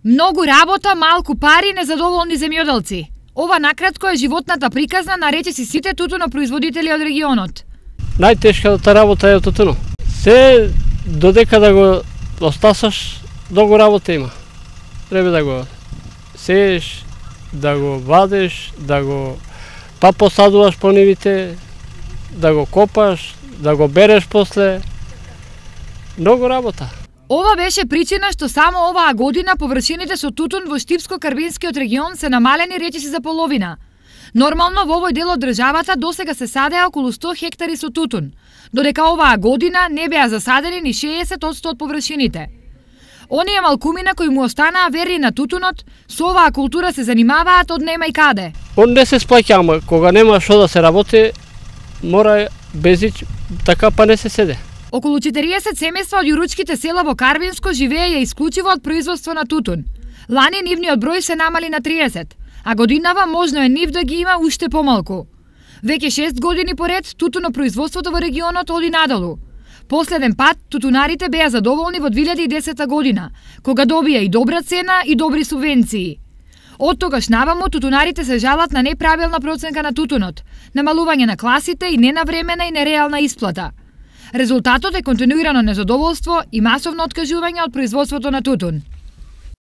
Многу работа, малку пари, незадоволни земјоделци. Ова накратко е животната приказна на речиси сите тутунопроизводители од регионот. Најтешката работа е тутуно. Се додека да го остасаш, многу работа има. Треба да го сееш, да го вадеш, да го посадуваш по нивите, да го копаш, да го береш после. Многу работа. Ова беше причина што само оваа година површините со тутун во Штипско-Карвинскиот регион се намалени речиси за половина. Нормално во овој дел од државата досега се садеа околу 100 хектари со тутун, додека оваа година не беа засадени ни 60% од површините. Оние малкумина кои му останаа верни на тутунот, со оваа култура се занимаваат од нема и каде. Он не се сплаќа, ама кога нема што да се работи, мора безич, така па не се седе. Околу 40 семејства од јуручките села во Карвинско живееја исклучиво од производство на тутун. Лани нивниот број се намали на 30, а годинава можно е нив да ги има уште помалку. Веќе 6 години поред тутунопроизводството во регионот оди надолу. Последен пат тутунарите беа задоволни во 2010 година, кога добија и добра цена и добри субвенции. Од тогаш наваму тутунарите се жалат на неправилна проценка на тутунот, намалување на класите и ненавремена и нереална исплата. Резултатот е континуирано незадоволство и масовно откажување од производството на тутун.